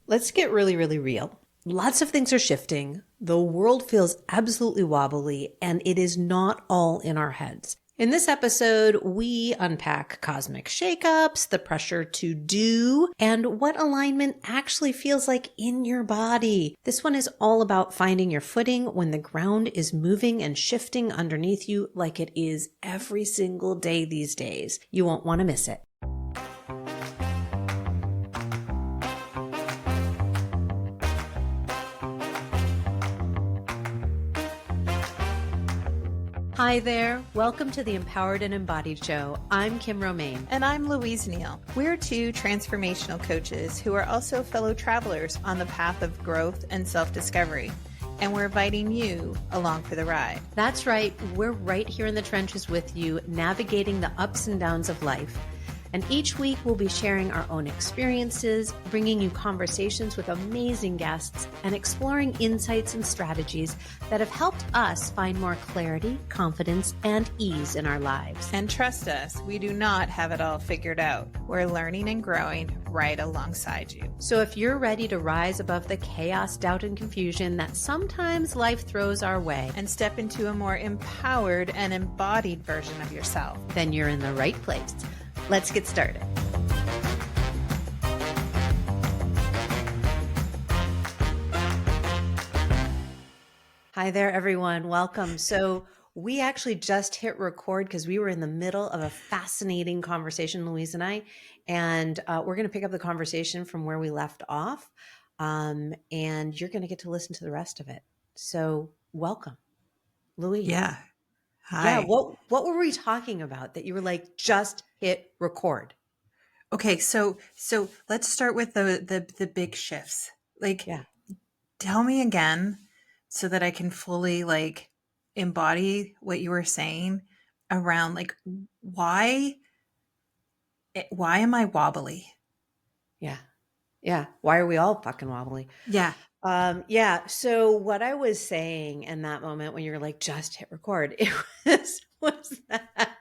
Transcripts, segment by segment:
let's get really, really real. Lots of things are shifting. The world feels absolutely wobbly, and it is not all in our heads. In this episode, we unpack cosmic shakeups, the pressure to do, and what alignment actually feels like in your body. This one is all about finding your footing when the ground is moving and shifting underneath you like it is every single day these days. You won't want to miss it. Hi there. Welcome to the Empowered and Embodied Show. I'm Kim Romain. And I'm Louise Neal. We're two transformational coaches who are also fellow travelers on the path of growth and self-discovery. And we're inviting you along for the ride. That's right. We're right here in the trenches with you, navigating the ups and downs of life. And each week we'll be sharing our own experiences, bringing you conversations with amazing guests, and exploring insights and strategies that have helped us find more clarity, confidence, and ease in our lives. And trust us, we do not have it all figured out. We're learning and growing right alongside you. So if you're ready to rise above the chaos, doubt, and confusion that sometimes life throws our way, and step into a more empowered and embodied version of yourself, then you're in the right place. Let's get started. Hi there, everyone. Welcome. So we actually just hit record because we were in the middle of a fascinating conversation, Louise and I, and we're going to pick up the conversation from where we left off, and you're going to get to listen to the rest of it. So welcome, Louise. Yeah. Hi. Yeah. What were we talking about that you were like, just hit record? Okay, so let's start with the big shifts. Tell me again so that I can fully embody what you were saying around why am I wobbly? Yeah. Why are we all fucking wobbly? Yeah. So what I was saying in that moment when you were like, just hit record, it was that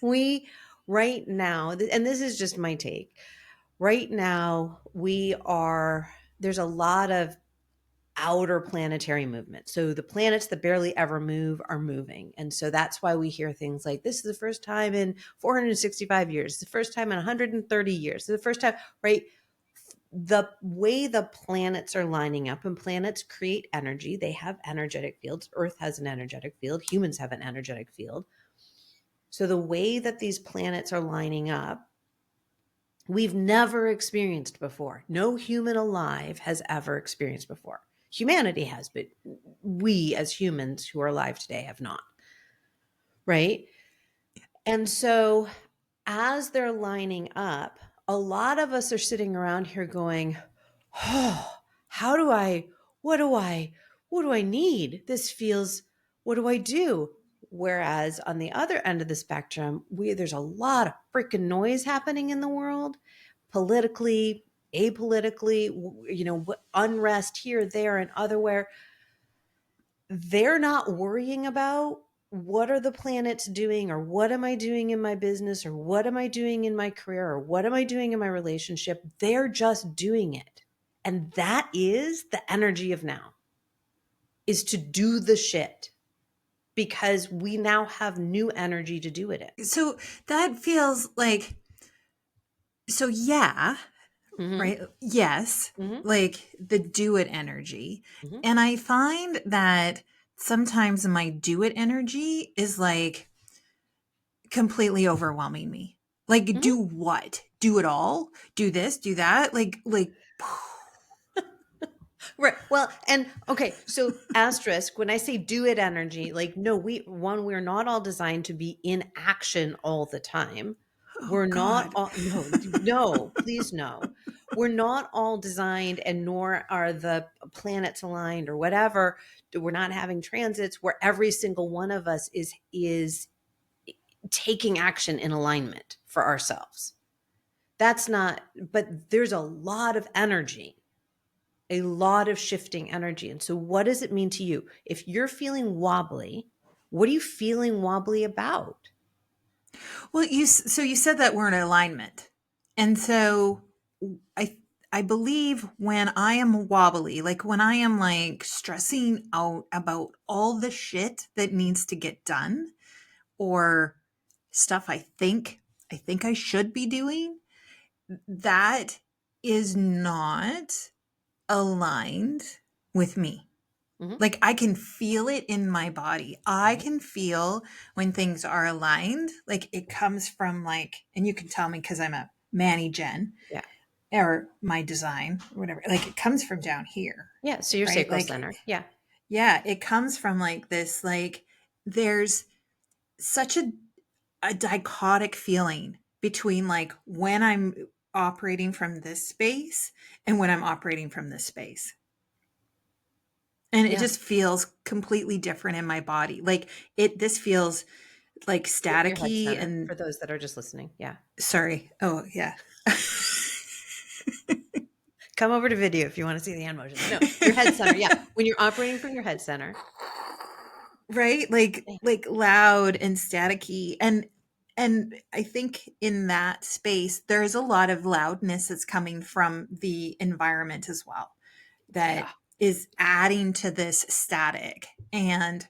we right now, and this is just my take, right now there's a lot of outer planetary movement. So the planets that barely ever move are moving. And so that's why we hear things like, this is the first time in 465 years, the first time in 130 years, the first time, right? The way the planets are lining up, and planets create energy, they have energetic fields. Earth has an energetic field. Humans have an energetic field. So the way that these planets are lining up, we've never experienced before. No human alive has ever experienced before. Humanity has, but we as humans who are alive today have not. Right? And so as they're lining up, a lot of us are sitting around here going, oh, what do I need? This feels, what do I do? Whereas on the other end of the spectrum, there's a lot of freaking noise happening in the world, politically, apolitically, unrest here, there, and otherwhere. They're not worrying about what are the planets doing, or what am I doing in my business, or what am I doing in my career, or what am I doing in my relationship? They're just doing it. And that is the energy of now, is to do the shit, because we now have new energy to do it in. So that feels like, yeah, Mm-hmm. right? Yes, Mm-hmm. the do it energy. Mm-hmm. And I find that sometimes my do it energy is completely overwhelming me. Mm-hmm. Do what? Do it all? Do this? Do that? Right. Well, and okay, so asterisk, when I say do it energy, no, we're not all designed to be in action all the time. We're not all, no, please no. We're not all designed, and nor are the planets aligned or whatever. We're not having transits where every single one of us is taking action in alignment for ourselves. That's not, but there's a lot of energy, a lot of shifting energy. And so what does it mean to you? If you're feeling wobbly, what are you feeling wobbly about? Well, you said that we're in alignment. And so I believe when I am wobbly, like when I am like stressing out about all the shit that needs to get done or stuff I think I should be doing, that is not aligned with me. Mm-hmm. Like I can feel it in my body. I can feel when things are aligned. Like it comes from like, and you can tell me because I'm a Manny Gen Yeah. or my design or whatever. Like it comes from down here, Yeah. So your right? sacral Like, center. Yeah. yeah, it comes from like this, like there's such a dichotic feeling between like when I'm operating from this space and when I'm operating from this space. And it Yeah. just feels completely different in my body. Like this feels like Your head staticky center and for those that are just listening. Yeah. sorry. Oh, yeah. Come over to video if you want to see the hand motions. No, your head center. Yeah. When you're operating from your head center. Right? Like loud and staticky. And I think in that space there's a lot of loudness that's coming from the environment as well that Yeah. is adding to this static. And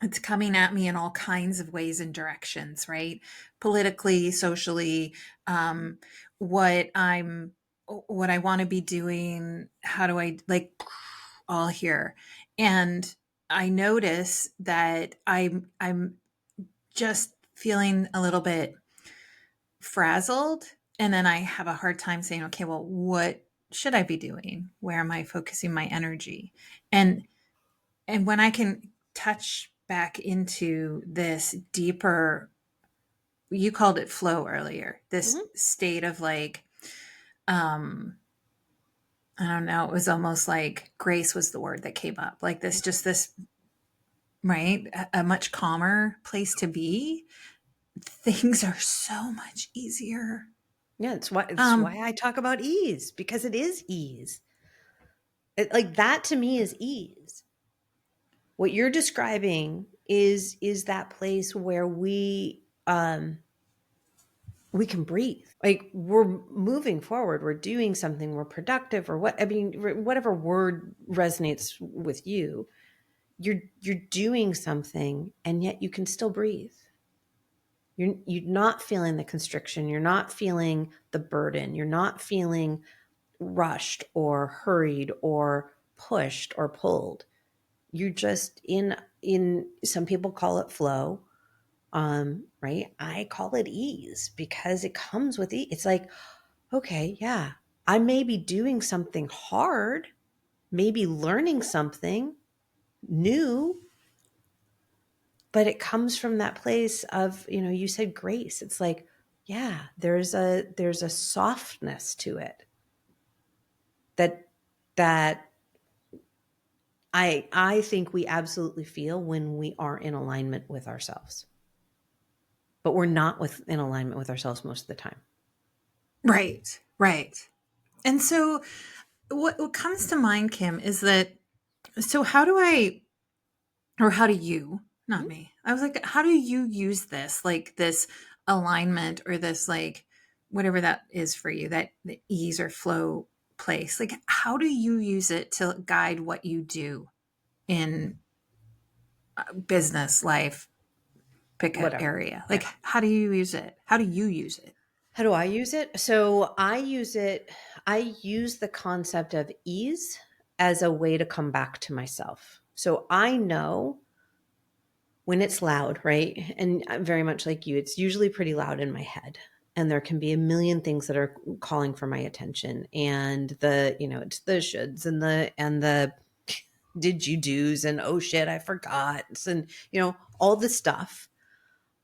it's coming at me in all kinds of ways and directions, right? Politically, socially, um, what I'm, what I want to be doing, how do I like all here? And I notice that I'm just feeling a little bit frazzled, and then I have a hard time saying, okay, well, what should I be doing? Where am I focusing my energy? And and when I can touch back into this deeper, you called it flow earlier, this Mm-hmm. state of like, um, I don't know, it was almost like grace was the word that came up. Like this, just this, right? A much calmer place to be. Things are so much easier. Yeah. It's Um, why I talk about ease, because it is ease. Like that to me is ease. What you're describing is that place where we can breathe. Like we're moving forward, we're doing something, we're productive, or what, I mean, whatever word resonates with you, you're doing something and yet you can still breathe. You're not feeling the constriction, you're not feeling the burden, you're not feeling rushed or hurried or pushed or pulled. You're just in some people call it flow. Right, I call it ease because it comes with ease. It's like, okay, yeah, I may be doing something hard, maybe learning something new, but it comes from that place of, you said grace. It's like, yeah, there's a softness to it that that I think we absolutely feel when we are in alignment with ourselves. But we're not in alignment with ourselves most of the time. right, right. And so what comes to mind, Kim, is that, so how do I, or how do you, not Mhm. me, I was like, how do you use this, like this alignment or this, like, whatever that is for you, that the ease or flow place, like, how do you use it to guide what you do in business life, pick a Whatever. area, Yeah. like, how do you use it? How do you use it? How do I use it? So I use the concept of ease as a way to come back to myself. So I know when it's loud, right? And I'm very much like you, it's usually pretty loud in my head. And there can be a million things that are calling for my attention. And it's the shoulds and the did you do's and oh shit, I forgot. And all the stuff.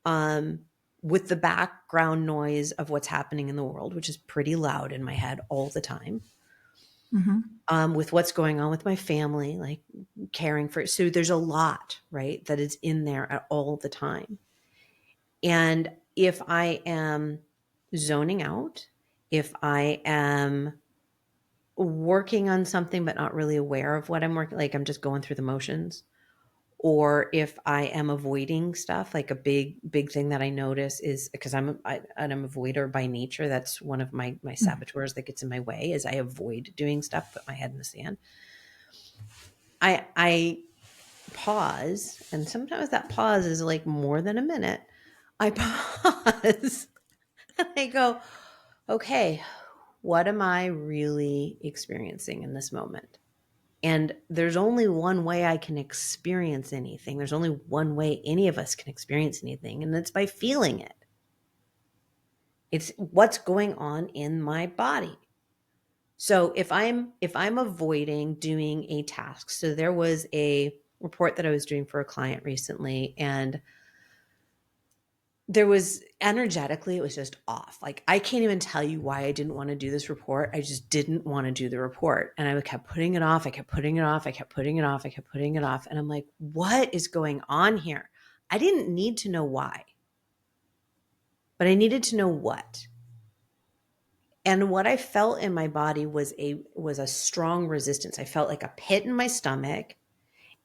Um, with the background noise of what's happening in the world, which is pretty loud in my head all the time. Mm-hmm. With what's going on with my family, like caring for it. So there's a lot, right, that is in there at all the time. And if I am zoning out, if I am working on something but not really aware of what I'm working, like I'm just going through the motions, or if I am avoiding stuff. Like a big thing that I notice is because I'm an avoider by nature. That's one of my saboteurs that gets in my way, is I avoid doing stuff, put my head in the sand. I pause, and sometimes that pause is like more than a minute. I pause and I go, okay, what am I really experiencing in this moment? And there's only one way I can experience anything. There's only one way any of us can experience anything, and it's by feeling it. It's what's going on in my body. So if I'm avoiding doing a task, so there was a report that I was doing for a client recently, and there was energetically, it was just off. Like, I can't even tell you why I didn't want to do this report. I just didn't want to do the report. And I kept putting it off. I kept putting it off. I kept putting it off. I kept putting it off. And I'm like, what is going on here? I didn't need to know why, but I needed to know what. And what I felt in my body was a strong resistance. I felt like a pit in my stomach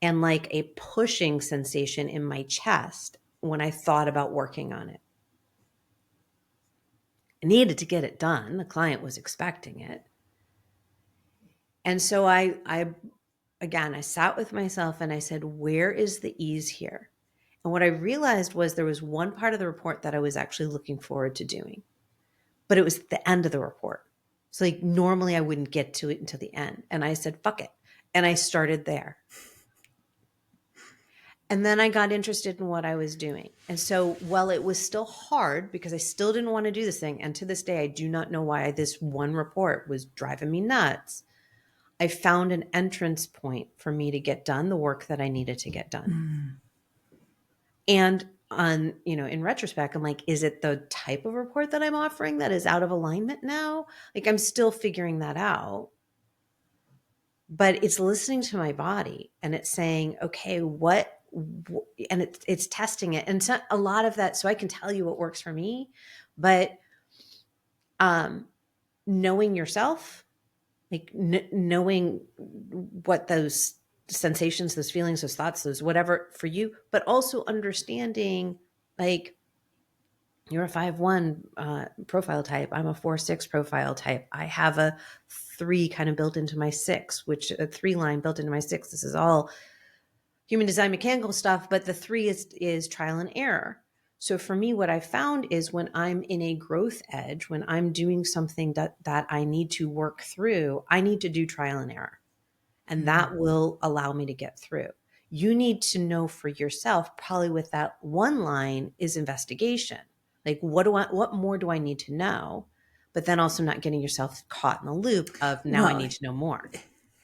and like a pushing sensation in my chest when I thought about working on it. I needed to get it done. The client was expecting it. And so I sat with myself and I said, where is the ease here? And what I realized was there was one part of the report that I was actually looking forward to doing, but it was the end of the report. So like normally I wouldn't get to it until the end. And I said, fuck it. And I started there. And then I got interested in what I was doing. And so while it was still hard because I still didn't want to do this thing, and to this day, I do not know why this one report was driving me nuts, I found an entrance point for me to get done the work that I needed to get done. And in retrospect, I'm like, is it the type of report that I'm offering that is out of alignment now? Like, I'm still figuring that out. But it's listening to my body and it's saying, okay, and it's testing it. And it's not a lot of that. So I can tell you what works for me, but knowing yourself, like knowing what those sensations, those feelings, those thoughts, those whatever for you, but also understanding, like, you're a 5-1 profile type. I'm a 4-6 profile type. I have a 3 kind of built into my 6, which a 3 line built into my 6. This is all human design mechanical stuff, but the 3 is trial and error. So for me, what I found is when I'm in a growth edge, when I'm doing something that I need to work through, I need to do trial and error. And that will allow me to get through. You need to know for yourself, probably with that one line, is investigation. Like, what more do I need to know? But then also not getting yourself caught in the loop of now I need to know more.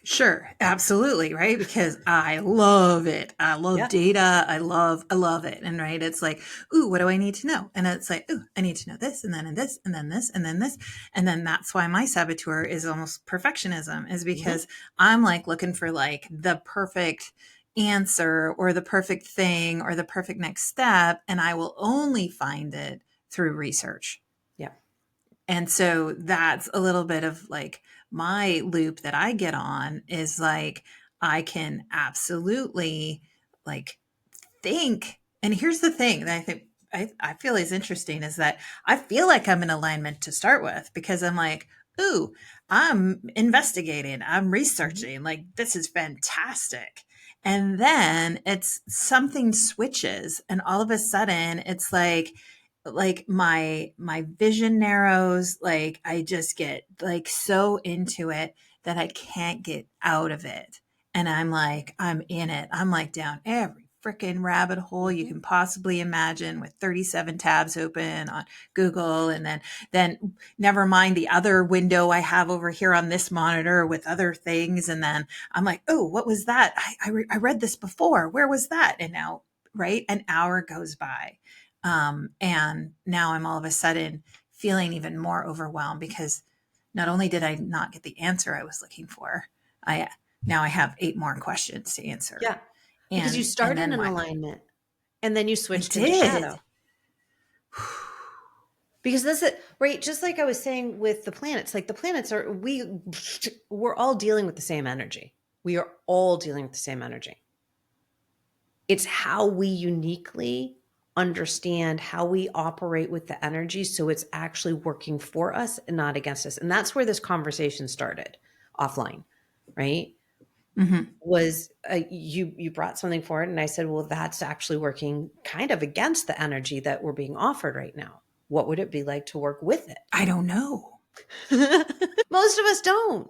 Sure, absolutely, right? Because I love it. I love data. I love it. And right, it's like, ooh, what do I need to know? And it's like, ooh, I need to know this, and then this, and then this, and then this. And then that's why my saboteur is almost perfectionism, is because I'm like looking for like the perfect answer or the perfect thing or the perfect next step. And I will only find it through research. Yeah. And so that's a little bit of like my loop that I get on, is like, I can absolutely like think. And here's the thing that I think I feel is interesting, is that I feel like I'm in alignment to start with, because I'm like, ooh, I'm investigating, I'm researching, like, this is fantastic. And then it's something switches, and all of a sudden it's like my vision narrows. Like, I just get like so into it that I can't get out of it. And I'm like, I'm in it. I'm like down every freaking rabbit hole you can possibly imagine, with 37 tabs open on Google. And then never mind the other window I have over here on this monitor with other things. And then I'm like, oh, what was that? I read this before. Where was that? And now, right, an hour goes by. And now I'm all of a sudden feeling even more overwhelmed, because not only did I not get the answer I was looking for, now I have 8 more questions to answer. Yeah. Because you started in alignment and then you switched into shadow. Because that's it, right? Just like I was saying with the planets, like the planets we're all dealing with the same energy. We are all dealing with the same energy. It's how we uniquely understand how we operate with the energy so it's actually working for us and not against us. And that's where this conversation started offline, right? Mm-hmm. Was you brought something forward and I said, well, that's actually working kind of against the energy that we're being offered right now. What would it be like to work with it? I don't know. Most of us don't.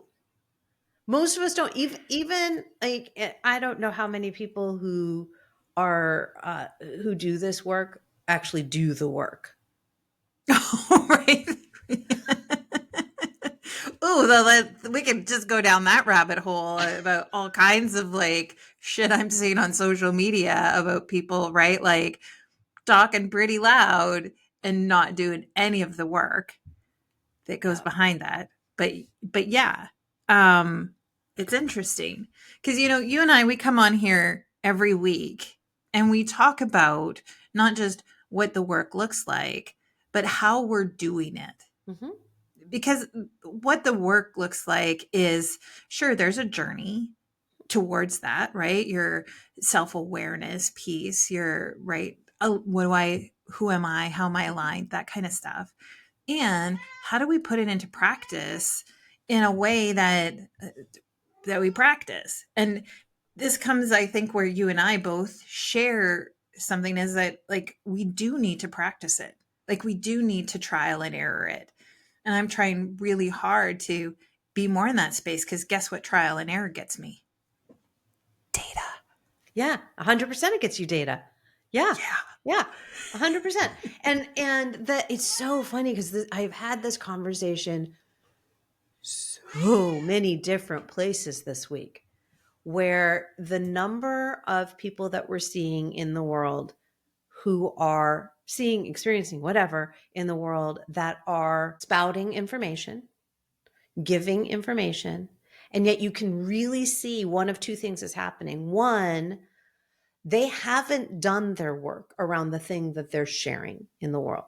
Most of us don't even like, I don't know how many people who are who do this work actually do the work. Right. Ooh, we could just go down that rabbit hole about all kinds of like shit I'm seeing on social media about people, right? Like talking pretty loud and not doing any of the work that goes behind that. But yeah, it's interesting because you and I, we come on here every week and we talk about not just what the work looks like, but how we're doing it. Mm-hmm. Because what the work looks like is, sure, there's a journey towards that, right? Your self-awareness piece, your right, who am I, how am I aligned, that kind of stuff. And how do we put it into practice in a way that we practice? And this comes, I think, where you and I both share something, is that like we do need to practice it. Like we do need to trial and error it. And I'm trying really hard to be more in that space, because guess what trial and error gets me? Data. Yeah, 100% it gets you data. Yeah. Yeah. Yeah. 100%. And that it's so funny because I've had this conversation so many different places this week, where the number of people that we're seeing in the world who are seeing, experiencing whatever in the world that are spouting information, giving information, and yet you can really see one of two things is happening. One, they haven't done their work around the thing that they're sharing in the world.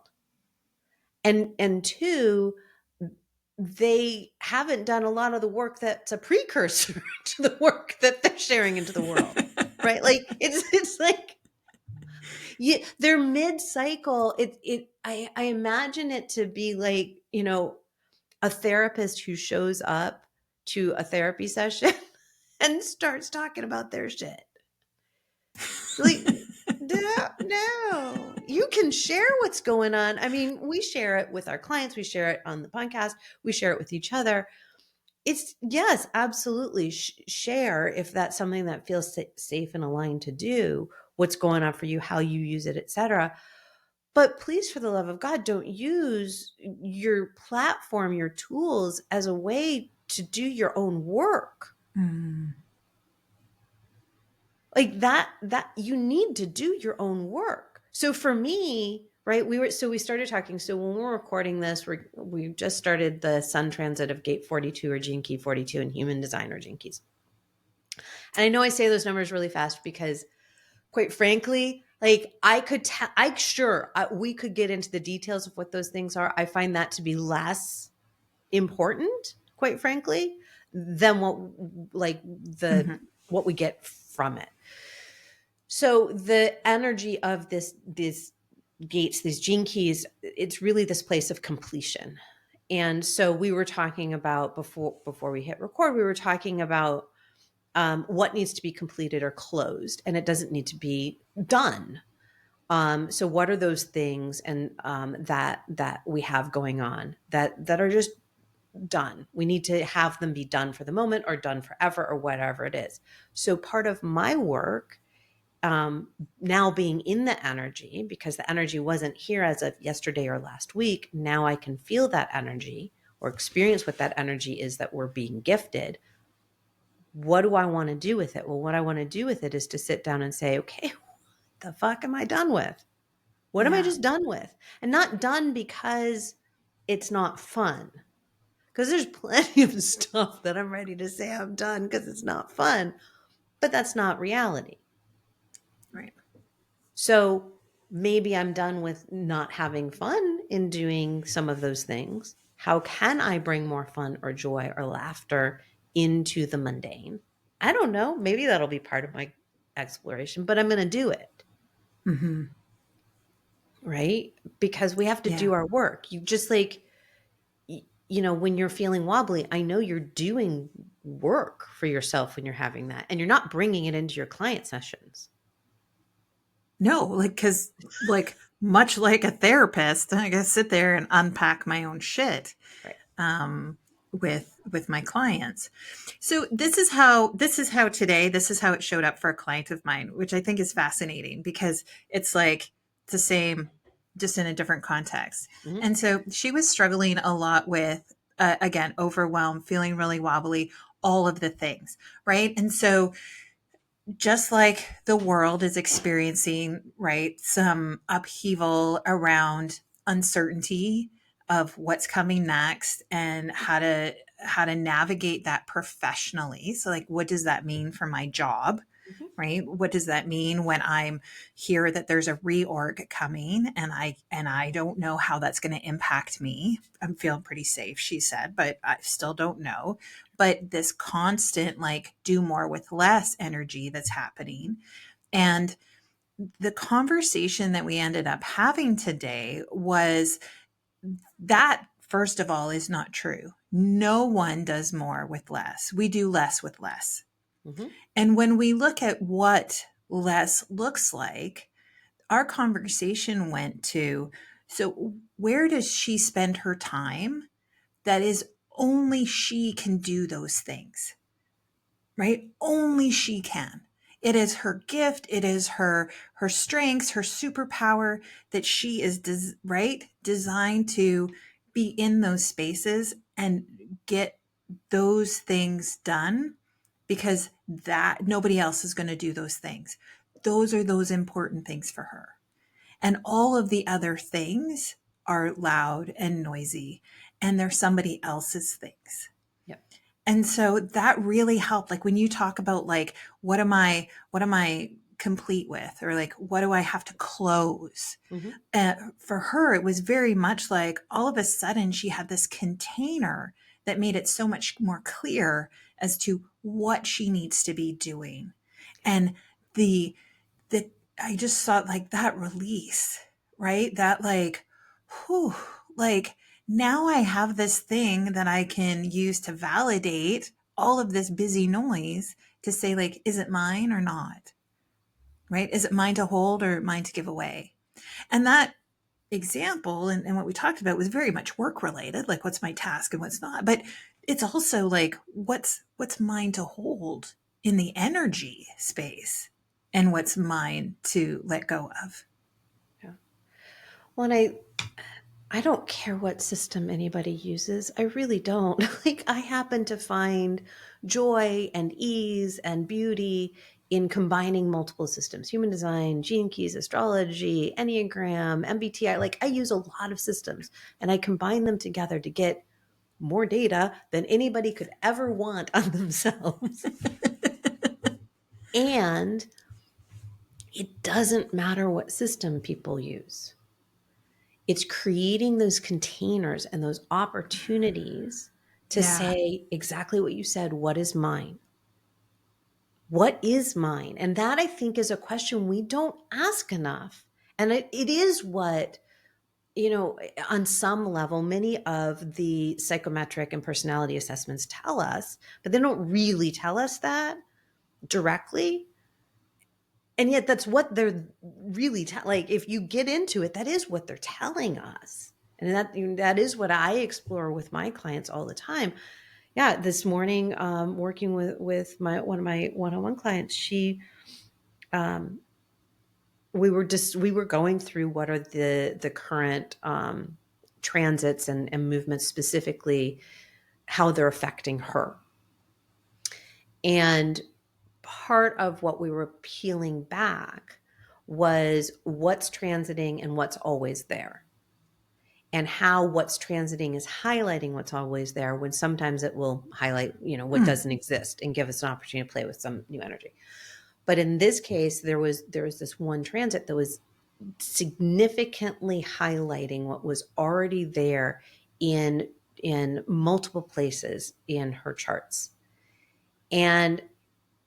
And two, they haven't done a lot of the work that's a precursor to the work that they're sharing into the world. Right? Like it's like they're mid-cycle. I imagine it to be like, a therapist who shows up to a therapy session and starts talking about their shit. Like, no, you can share what's going on. I mean, we share it with our clients, we share it on the podcast, we share it with each other. It's, yes, absolutely, share if that's something that feels safe and aligned to do, what's going on for you, how you use it, etc. But please, for the love of God, don't use your platform, your tools as a way to do your own work. Like that you need to do your own work. So for me, right, we started talking. So when we're recording this, we just started the sun transit of gate 42 or gene key 42 and human design or gene keys. And I know I say those numbers really fast because, quite frankly, like we could get into the details of what those things are. I find that to be less important, quite frankly, than what we get from it. So the energy of these gates, these gene keys, it's really this place of completion. And so we were talking about before we hit record, we were talking about what needs to be completed or closed, and it doesn't need to be done. So what are those things and that we have going on that are just done? We need to have them be done for the moment or done forever or whatever it is. So part of my work, now being in the energy, because the energy wasn't here as of yesterday or last week, now I can feel that energy or experience what that energy is that we're being gifted. What do I want to do with it? Well, what I want to do with it is to sit down and say, okay, what the fuck am I done with? What am I just done with? And not done because it's not fun. Because there's plenty of stuff that I'm ready to say I'm done because it's not fun, but that's not reality. Right. So maybe I'm done with not having fun in doing some of those things. How can I bring more fun or joy or laughter into the mundane? I don't know. Maybe that'll be part of my exploration, but I'm going to do it. Mm-hmm. Right? Because we have to Yeah. do our work. You just like, when you're feeling wobbly, I know you're doing work for yourself when you're having that, and you're not bringing it into your client sessions. No, like, because, like, much like a therapist, I gotta sit there and unpack my own shit, Right. with my clients. So this is how today, this is how it showed up for a client of mine, which I think is fascinating because it's like the same, just in a different context. Mm-hmm. And so she was struggling a lot with, again, overwhelm, feeling really wobbly, all of the things, right? And so just like the world is experiencing, right, some upheaval around uncertainty of what's coming next and how to navigate that professionally. So, like, what does that mean for my job? Mm-hmm. Right? What does that mean when I'm here that there's a reorg coming and I don't know how that's going to impact me? I'm feeling pretty safe, she said, but I still don't know. But this constant, like, do more with less energy that's happening. And the conversation that we ended up having today was that, first of all, is not true. No one does more with less. We do less with less. Mm-hmm. And when we look at what less looks like, our conversation went to, so where does she spend her time that is only she can do those things? Right? Only she can. It is her gift. It is her strengths, her superpower that she is right, designed to be in those spaces and get those things done, because that nobody else is going to do those things. Those are those important things for her. And all of the other things are loud and noisy, and they're somebody else's things. Yep. And so that really helped. Like, when you talk about, like, what am I complete with, or like, what do I have to close? Mm-hmm. For her, it was very much like all of a sudden she had this container that made it so much more clear as to what she needs to be doing. And the the I just saw, like, that release, right? That, like, whew, like, now I have this thing that I can use to validate all of this busy noise, to say, like, is it mine or not? Right? Is it mine to hold or mine to give away? And that example, and what we talked about, was very much work related, like, what's my task and what's not. But it's also like, what's mine to hold in the energy space, and what's mine to let go of. Yeah. Well, and I don't care what system anybody uses. I really don't. Like, I happen to find joy and ease and beauty in combining multiple systems: human design, gene keys, astrology, Enneagram, MBTI. Like, I use a lot of systems and I combine them together to get more data than anybody could ever want on themselves. And it doesn't matter what system people use. It's creating those containers and those opportunities to Yeah. say exactly what you said. What is mine? What is mine? And that, I think, is a question we don't ask enough. And it is what, on some level, many of the psychometric and personality assessments tell us, but they don't really tell us that directly. And yet that's what they're really like, if you get into it, that is what they're telling us. And that is what I explore with my clients all the time. Yeah, this morning, working with one of my one-on-one clients, um, we were going through what are the current transits and movements, specifically how they're affecting her. And part of what we were peeling back was what's transiting and what's always there, and how what's transiting is highlighting what's always there, when sometimes it will highlight what doesn't exist and give us an opportunity to play with some new energy. But in this case, there was this one transit that was significantly highlighting what was already there in multiple places in her charts. And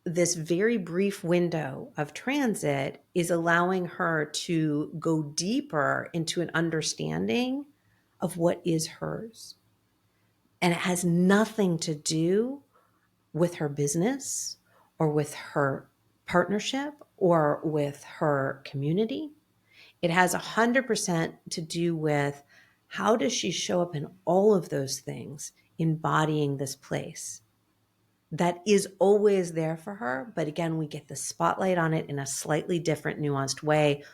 this very brief window of transit is allowing her to go deeper into an understanding of what is hers. And it has nothing to do with her business or with her partnership or with her community. It has 100% to do with how does she show up in all of those things, embodying this place that is always there for her. But again, we get the spotlight on it in a slightly different, nuanced way.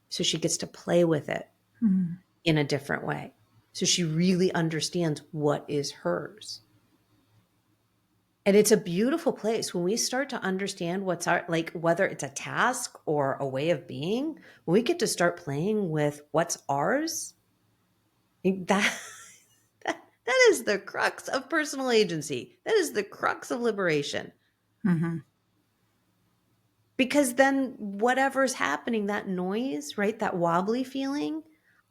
So she gets to play with it in a different way. So she really understands what is hers. And it's a beautiful place when we start to understand what's our, like, whether it's a task or a way of being, when we get to start playing with what's ours, that, that is the crux of personal agency. That is the crux of liberation. Mm-hmm. Because then whatever's happening, that noise, right, that wobbly feeling,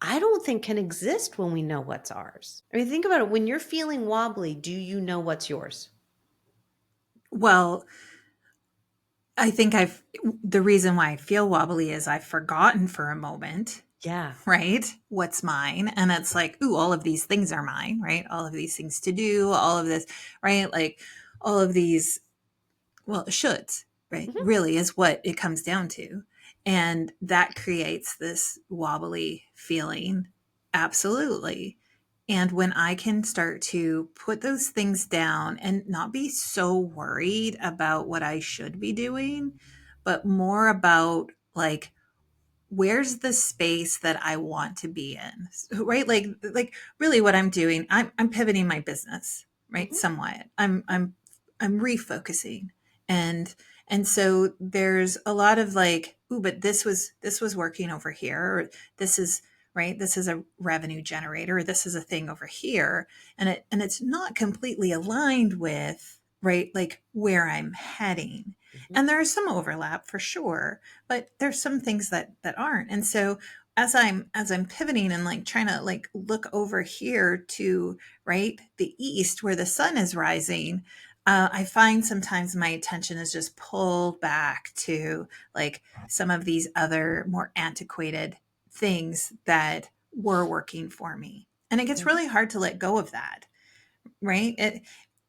I don't think can exist when we know what's ours. I mean, think about it. When you're feeling wobbly, do you know what's yours? Well, I think the reason why I feel wobbly is I've forgotten for a moment. Yeah. Right? What's mine? And it's like, ooh, all of these things are mine, right? All of these things to do, all of this, right? Like all of these, well, shoulds, right? Mm-hmm. Really is what it comes down to. And that creates this wobbly feeling. Absolutely. And when I can start to put those things down and not be so worried about what I should be doing, but more about like, where's the space that I want to be in? Right? Like really what I'm doing, I'm pivoting my business, right? Mm-hmm. Somewhat. I'm refocusing. And so there's a lot of like, ooh, but this was working over here, or this is right, this is a revenue generator, or this is a thing over here. And it's not completely aligned with right, like where I'm heading. Mm-hmm. And there's some overlap for sure, but there's some things that aren't. And so as I'm pivoting and like trying to like look over here to right the east where the sun is rising, I find sometimes my attention is just pulled back to like some of these other more antiquated things that were working for me, and it gets Mm-hmm. really hard to let go of that, right?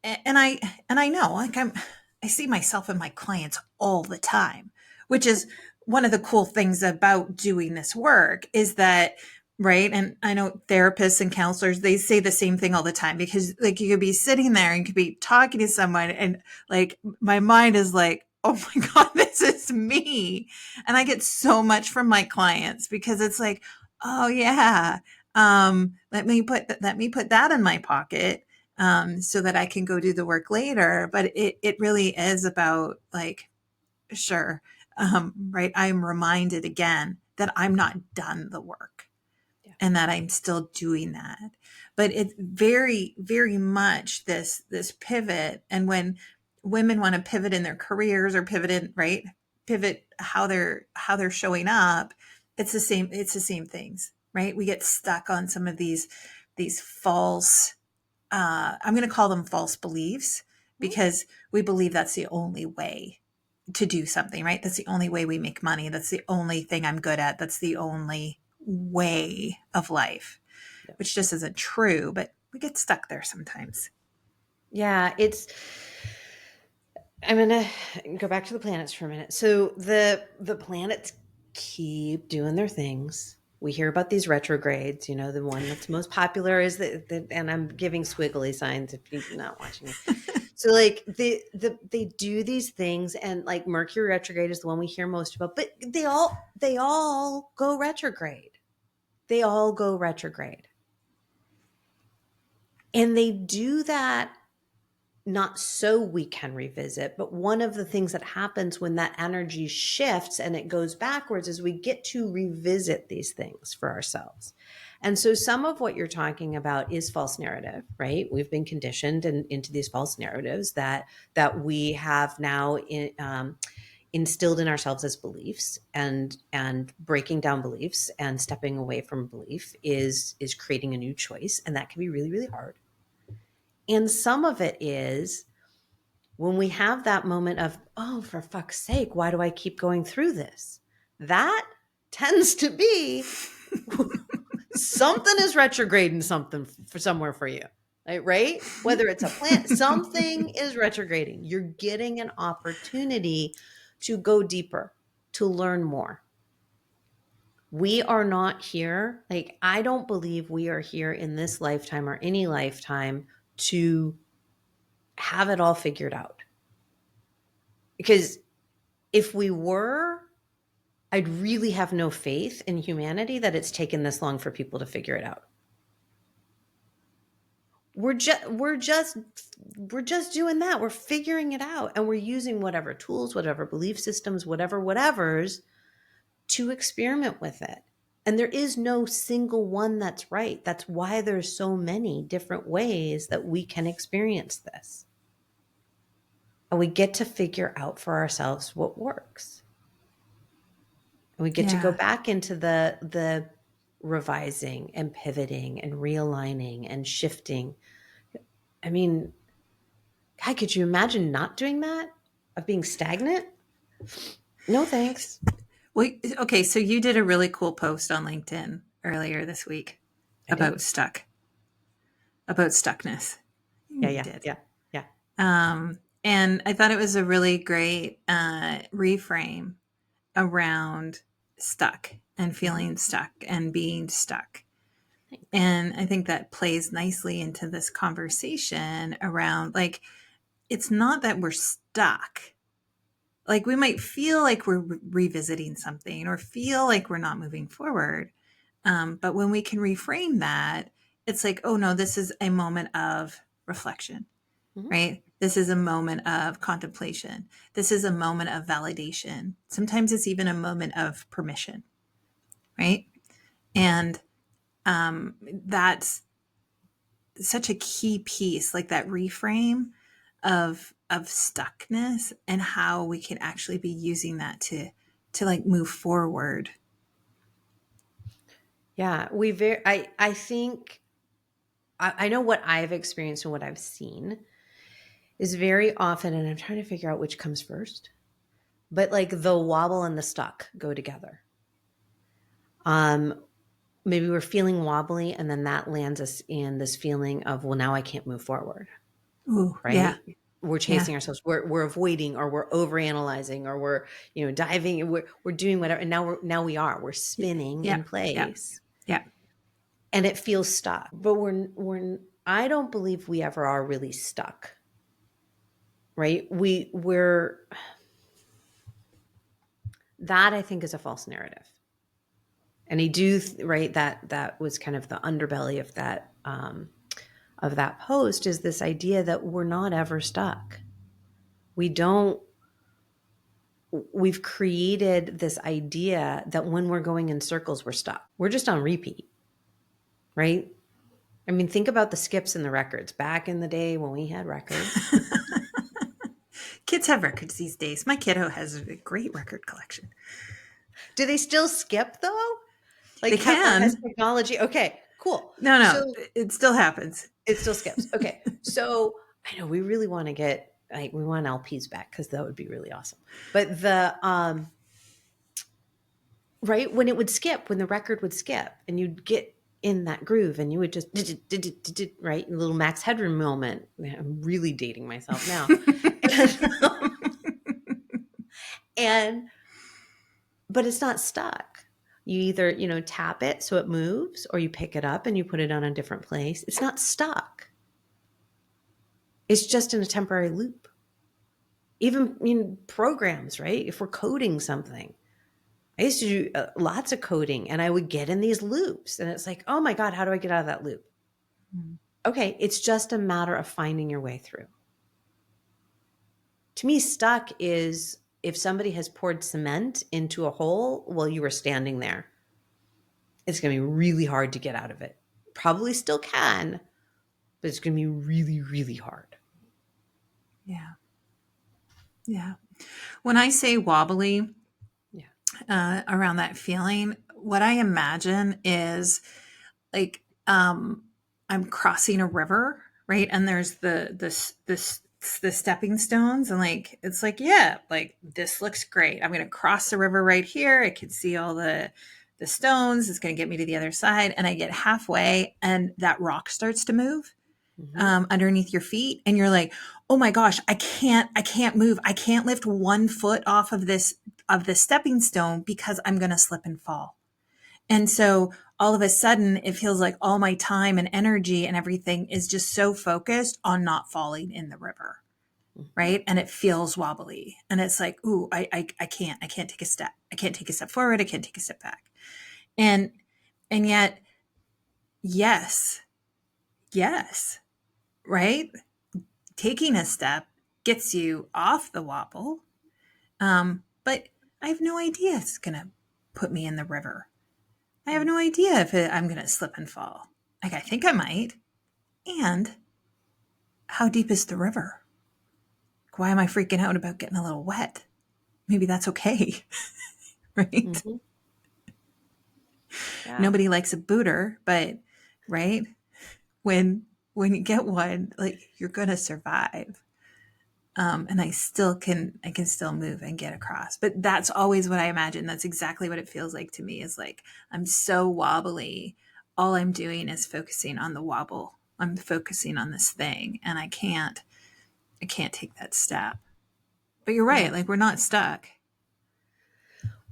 And I know like I see myself in my clients all the time, which is one of the cool things about doing this work is that right, and I know therapists and counselors, they say the same thing all the time, because like you could be sitting there and you could be talking to someone and like my mind is like, oh my god, this is me. And I get so much from my clients because it's like, oh yeah, let me put that in my pocket, so that I can go do the work later. But it really is about like, sure, right. I'm reminded again that I'm not done the work, Yeah. and that I'm still doing that. But it's very, very much this pivot. And when women want to pivot in their careers or pivot in, right, pivot how they're showing up, it's the same things, right? We get stuck on some of these false, I'm going to call them false beliefs, because we believe that's the only way to do something, right? That's the only way we make money. That's the only thing I'm good at. That's the only way of life, Yeah. which just isn't true, but we get stuck there sometimes. Yeah, I'm going to go back to the planets for a minute. So the planets keep doing their things. We hear about these retrogrades, the one that's most popular is and I'm giving squiggly signs if you're not watching me. So like they do these things, and like Mercury retrograde is the one we hear most about, but they all go retrograde. They all go retrograde. And they do that not so we can revisit, but one of the things that happens when that energy shifts and it goes backwards is we get to revisit these things for ourselves. And so some of what you're talking about is false narrative, right? We've been conditioned into these false narratives that we have now instilled in ourselves as beliefs, and breaking down beliefs and stepping away from belief is creating a new choice, and that can be really, really hard. And some of it is when we have that moment of, oh, for fuck's sake, why do I keep going through this? That tends to be something is retrograding something for somewhere for you, right? Whether it's a plant, something is retrograding. You're getting an opportunity to go deeper, to learn more. We are not here. Like, I don't believe we are here in this lifetime or any lifetime to have it all figured out. Because if we were, I'd really have no faith in humanity that it's taken this long for people to figure it out. We're just doing that. We're figuring it out, and we're using whatever tools, whatever belief systems, whatever's to experiment with it. And there is no single one that's right. That's why there's so many different ways that we can experience this. And we get to figure out for ourselves what works. And we get to go back into the revising and pivoting and realigning and shifting. I mean, God, could you imagine not doing that? Of being stagnant? No, thanks. Well, okay, so you did a really cool post on LinkedIn earlier this week about stuckness. Yeah. And I thought it was a really great reframe around stuck and feeling stuck and being stuck. And I think that plays nicely into this conversation around, like, it's not that we're stuck. Like, we might feel like we're revisiting something or feel like we're not moving forward. But when we can reframe that, it's like, oh no, this is a moment of reflection, right? This is a moment of contemplation. This is a moment of validation. Sometimes it's even a moment of permission, right? And that's such a key piece, like that reframe of stuckness and how we can actually be using that to like move forward. Yeah, I think I know what I've experienced and what I've seen is very often, and I'm trying to figure out which comes first, but like the wobble and the stuck go together. Maybe we're feeling wobbly, and then that lands us in this feeling of, well, now I can't move forward. Ooh, right? Yeah. We're chasing ourselves. We're avoiding, or we're overanalyzing, or we're diving. We're doing whatever. And now we're spinning in place. Yeah. And it feels stuck. But I don't believe we ever are really stuck. Right? We're that, I think, is a false narrative. And I do, right, that was kind of the underbelly of that post, is this idea that we're not ever stuck. We've created this idea that when we're going in circles, we're stuck. We're just on repeat, right? I mean, think about the skips and the records back in the day when we had records. Kids have records these days. My kiddo has a great record collection. Do they still skip though? Like, they can. Has technology. Okay, cool. No, so, it still happens. It still skips. Okay. So I know we really want to get, like, we want LPs back because that would be really awesome. But right, when it would skip, when the record would skip and you'd get in that groove and you would just, right, a little Max Headroom moment. I'm really dating myself now. But it's not stuck. You either, tap it so it moves, or you pick it up and you put it on a different place. It's not stuck. It's just in a temporary loop. Even in programs, right? If we're coding something, I used to do lots of coding, and I would get in these loops, and it's like, oh my God, how do I get out of that loop? Okay, it's just a matter of finding your way through. To me, stuck is if somebody has poured cement into a hole while you were standing there. It's going to be really hard to get out of it. Probably still can, but it's going to be really, really hard. Yeah. When I say wobbly, around that feeling, what I imagine is like I'm crossing a river, right? And there's this the stepping stones, and like it's like, yeah, like this looks great. I'm gonna cross the river right here. I can see all the stones. It's gonna get me to the other side. And I get halfway and that rock starts to move underneath your feet. And you're like, oh my gosh, I can't move. I can't lift 1 foot off of the stepping stone because I'm gonna slip and fall. And so all of a sudden, it feels like all my time and energy and everything is just so focused on not falling in the river. Right. And it feels wobbly. And it's like, ooh, I can't take a step. I can't take a step forward. I can't take a step back. And yet, yes, right. Taking a step gets you off the wobble. But I have no idea it's going to put me in the river. I have no idea if I'm going to slip and fall. Like, I think I might. And how deep is the river? Why am I freaking out about getting a little wet? Maybe that's okay. Right? Mm-hmm. Yeah. Nobody likes a booter, but right? When you get one, like, you're going to survive. And I can still move and get across. But that's always what I imagine. That's exactly what it feels like to me, is like, I'm so wobbly. All I'm doing is focusing on the wobble. I'm focusing on this thing, and I can't take that step. But you're right. Like, we're not stuck.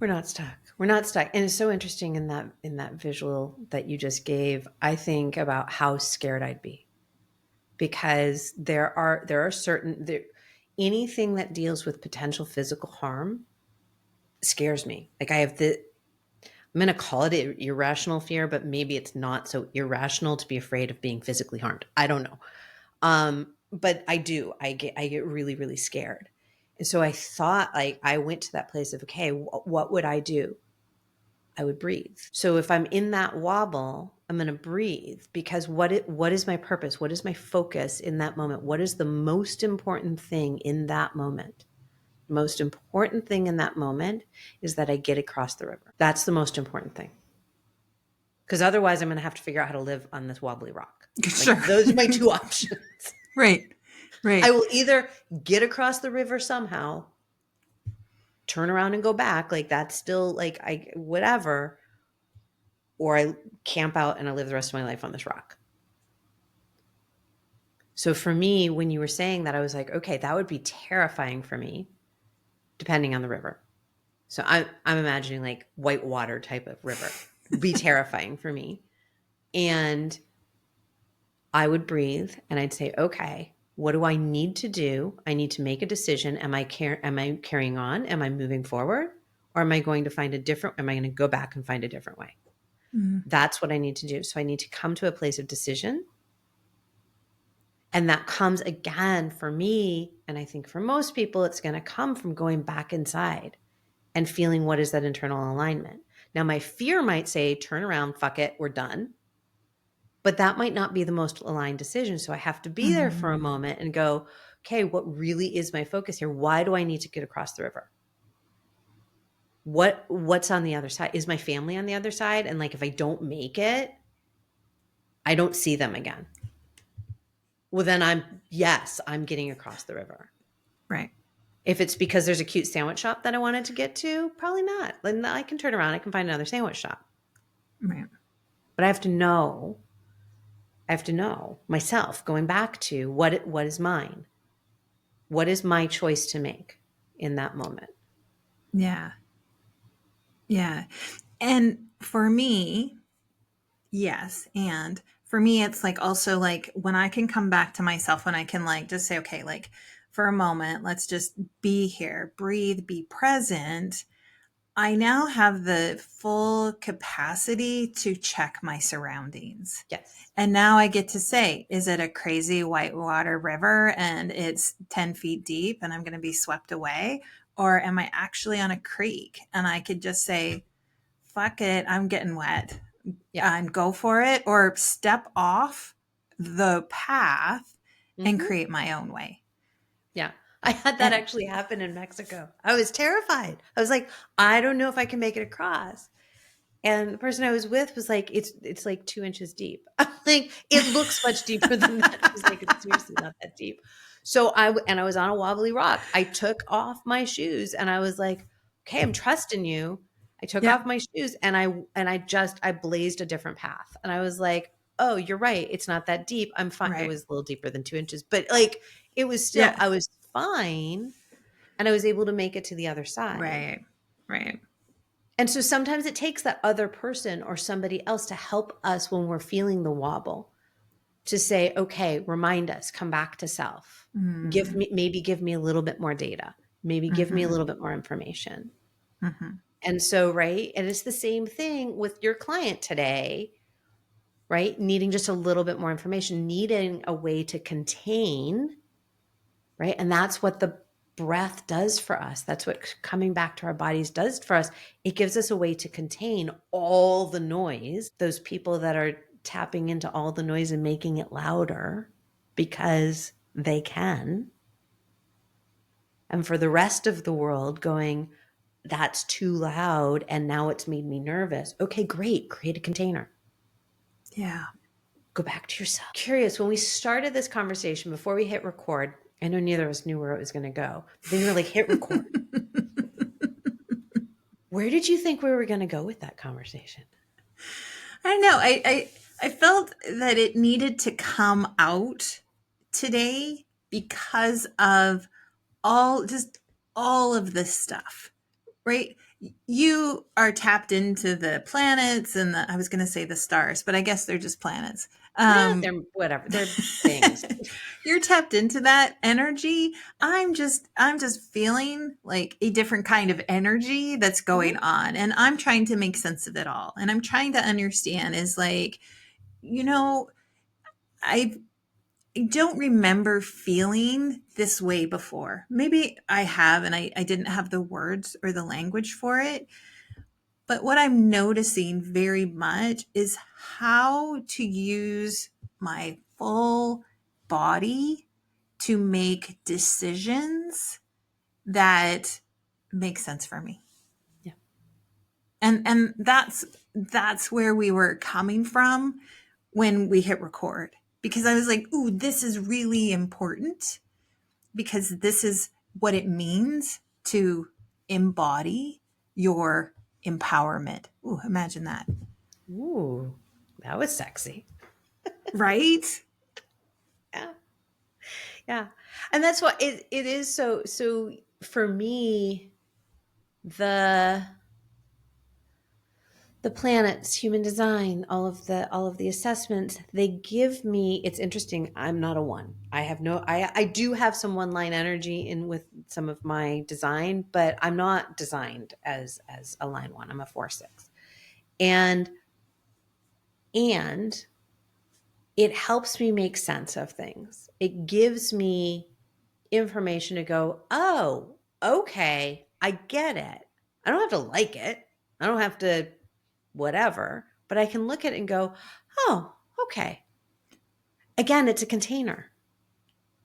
We're not stuck. We're not stuck. And it's so interesting in that visual that you just gave. I think about how scared I'd be, because there are certain anything that deals with potential physical harm scares me. Like, I'm going to call it an irrational fear, but maybe it's not so irrational to be afraid of being physically harmed. I don't know. But I get really, really scared. And so I thought, like, I went to that place of, okay, what would I do? I would breathe. So if I'm in that wobble, I'm going to breathe, because what is my purpose? What is my focus in that moment? What is the most important thing in that moment? The most important thing in that moment is that I get across the river. That's the most important thing. Because otherwise I'm going to have to figure out how to live on this wobbly rock. Sure. Those are my two options. Right. I will either get across the river somehow, turn around and go back. Like, that's still like, whatever. Or I camp out and I live the rest of my life on this rock. So for me, when you were saying that, I was like, okay, that would be terrifying for me, depending on the river. So I'm imagining like white water type of river would be terrifying for me. And I would breathe and I'd say, okay, what do I need to do? I need to make a decision. Am I carrying on? Am I moving forward? Or am I going to go back and find a different way? Mm-hmm. That's what I need to do. So I need to come to a place of decision. And that comes, again, for me, and I think for most people, it's going to come from going back inside and feeling, what is that internal alignment? Now, my fear might say, turn around, fuck it, we're done. But that might not be the most aligned decision. So I have to be there for a moment and go, okay, what really is my focus here? Why do I need to get across the river? What's on the other side? Is my family on the other side? And like, if I don't make it, I don't see them again. Well, then I'm getting across the river. Right. If it's because there's a cute sandwich shop that I wanted to get to, probably not. Then I can turn around. I can find another sandwich shop. Right. But I have to know myself, going back to what is mine. What is my choice to make in that moment? Yeah. Yeah. And for me, yes. And for me, it's like also like when I can come back to myself, when I can like just say, okay, like for a moment, let's just be here, breathe, be present. I now have the full capacity to check my surroundings. Yes. And now I get to say, is it a crazy whitewater river and it's 10 feet deep and I'm going to be swept away? Or am I actually on a creek? And I could just say, fuck it, I'm getting wet. Yeah. And go for it, or step off the path and create my own way. Yeah. I had that actually happen in Mexico. I was terrified. I was like, I don't know if I can make it across. And the person I was with was like, it's like 2 inches deep. I'm like, it looks much deeper than that. I was like, it's seriously not that deep. So I was on a wobbly rock. I took off my shoes and I was like, okay, I'm trusting you. I took Yeah. off my shoes and I blazed a different path. And I was like, oh, you're right. It's not that deep. I'm fine. It Right. was a little deeper than 2 inches, but like it was still, Yeah. I was fine and I was able to make it to the other side. Right. Right. And so sometimes it takes that other person or somebody else to help us when we're feeling the wobble to say, okay, remind us, come back to self. Mm. Maybe give me a little bit more data. Maybe give me a Mm-hmm. little bit more information. Mm-hmm. And so, right. And it's the same thing with your client today, right? Needing just a little bit more information, needing a way to contain, right? And that's what the breath does for us. That's what coming back to our bodies does for us. It gives us a way to contain all the noise, those people that are tapping into all the noise and making it louder because they can. And for the rest of the world going, that's too loud and now it's made me nervous. Okay, great. Create a container. Yeah. Go back to yourself. Curious, when we started this conversation before we hit record, I know neither of us knew where it was going to go. But then you were like, hit record. Where did you think we were going to go with that conversation? I don't know. I felt that it needed to come out today because of all of this stuff, right? You are tapped into the planets and I was going to say the stars, but I guess they're just planets. They're whatever. They're things. You're tapped into that energy. I'm just feeling like a different kind of energy that's going on, and I'm trying to make sense of it all. And I'm trying to understand is like, you know, I don't remember feeling this way before. Maybe I have, and I didn't have the words or the language for it. But what I'm noticing very much is how to use my full body to make decisions that make sense for me. Yeah. And that's where we were coming from when we hit record. Because I was like, ooh, this is really important because this is what it means to embody your empowerment. Ooh, imagine that. Ooh, that was sexy. Right? Yeah. Yeah. And that's what it is. So for me, the planets, human design, all of the assessments, they give me, it's interesting. I'm not a one. I do have some one line energy in with some of my design, but I'm not designed as a line one. I'm a 4/6. And and it helps me make sense of things. It gives me information to go, oh, okay, I get it. I don't have to like it. I don't have to whatever, but I can look at it and go, oh, okay. Again, it's a container,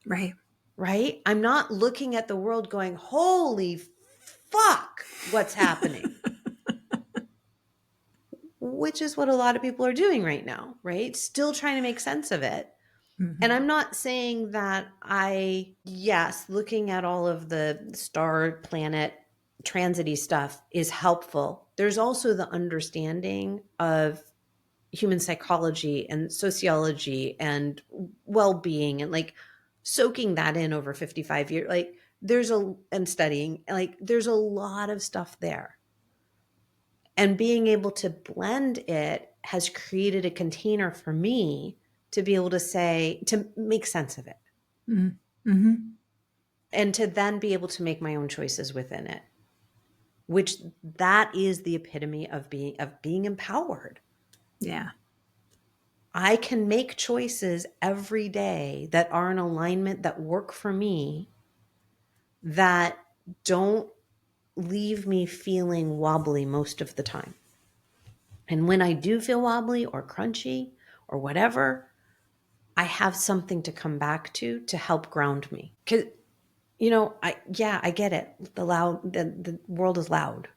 Right. right? I'm not looking at the world going, holy fuck, what's happening? Which is what a lot of people are doing right now, right? Still trying to make sense of it. Mm-hmm. And I'm not saying that yes, looking at all of the star planet transity stuff is helpful. There's also the understanding of human psychology and sociology and well-being and like soaking that in over 55 years. Like and studying, like there's a lot of stuff there. And being able to blend it has created a container for me to be able to say, to make sense of it. Mm-hmm. And to then be able to make my own choices within it, which that is the epitome of being empowered. Yeah. I can make choices every day that are in alignment, that work for me, that don't leave me feeling wobbly most of the time. And when I do feel wobbly or crunchy or whatever, I have something to come back to help ground me. Because, I get it. The world is loud.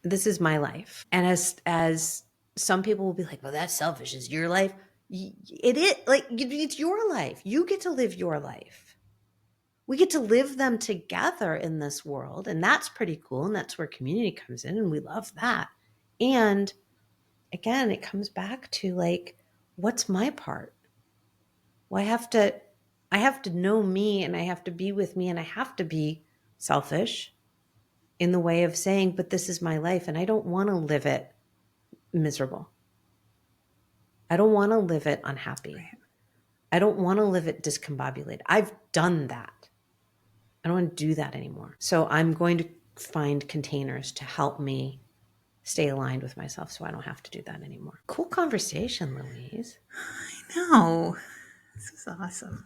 This is my life. And as some people will be like, well, that's selfish. Is your life? It is like, it's your life. You get to live your life. we get to live them together in this world. And that's pretty cool. And that's where community comes in. And we love that. And again, it comes back to like, what's my part? Well, I have to know me, and I have to be with me, and I have to be selfish in the way of saying, but this is my life and I don't want to live it miserable. I don't want to live it unhappy. Right. I don't want to live it discombobulated. I've done that. I don't want to do that anymore. So I'm going to find containers to help me stay aligned with myself so I don't have to do that anymore. Cool conversation, Louise. I know. This is awesome.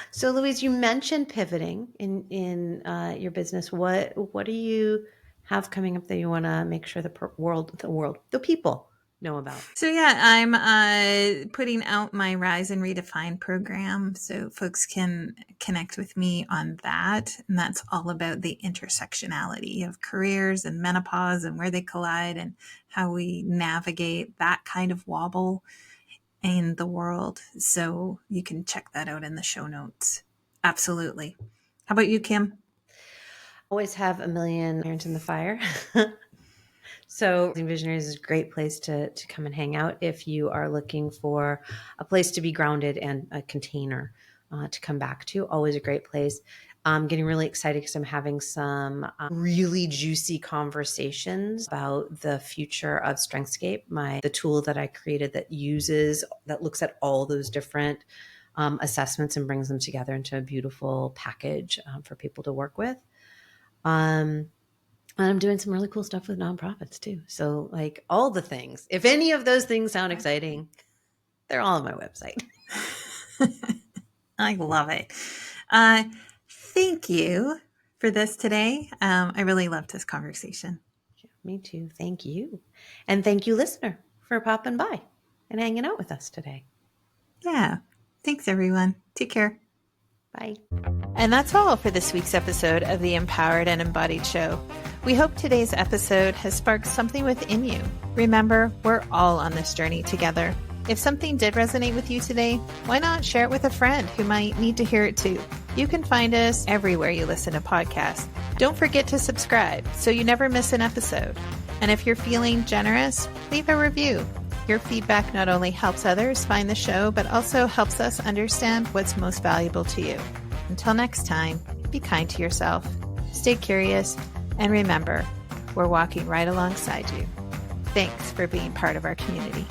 So, Louise, you mentioned pivoting in your business. What do you have coming up that you want to make sure the people know about? So yeah, I'm putting out my Rise and Redefine program so folks can connect with me on that. And that's all about the intersectionality of careers and menopause and where they collide and how we navigate that kind of wobble in the world. So you can check that out in the show notes. Absolutely. How about you, Kim? Always have a million irons in the fire. So Visionaries is a great place to come and hang out if you are looking for a place to be grounded and a container to come back to. Always a great place. I'm getting really excited because I'm having some really juicy conversations about the future of Strengthscape, the tool that I created that looks at all those different assessments and brings them together into a beautiful package for people to work with. And I'm doing some really cool stuff with nonprofits too. So like all the things, if any of those things sound exciting, they're all on my website. I love it. Thank you for this today. I really loved this conversation. Yeah, me too. Thank you. And thank you, listener, for popping by and hanging out with us today. Yeah. Thanks, everyone. Take care. Bye. And that's all for this week's episode of the Empowered and Embodied Show. We hope today's episode has sparked something within you. Remember, we're all on this journey together. If something did resonate with you today, why not share it with a friend who might need to hear it too? You can find us everywhere you listen to podcasts. Don't forget to subscribe so you never miss an episode. And if you're feeling generous, leave a review. Your feedback not only helps others find the show, but also helps us understand what's most valuable to you. Until next time, be kind to yourself, stay curious, and remember, we're walking right alongside you. Thanks for being part of our community.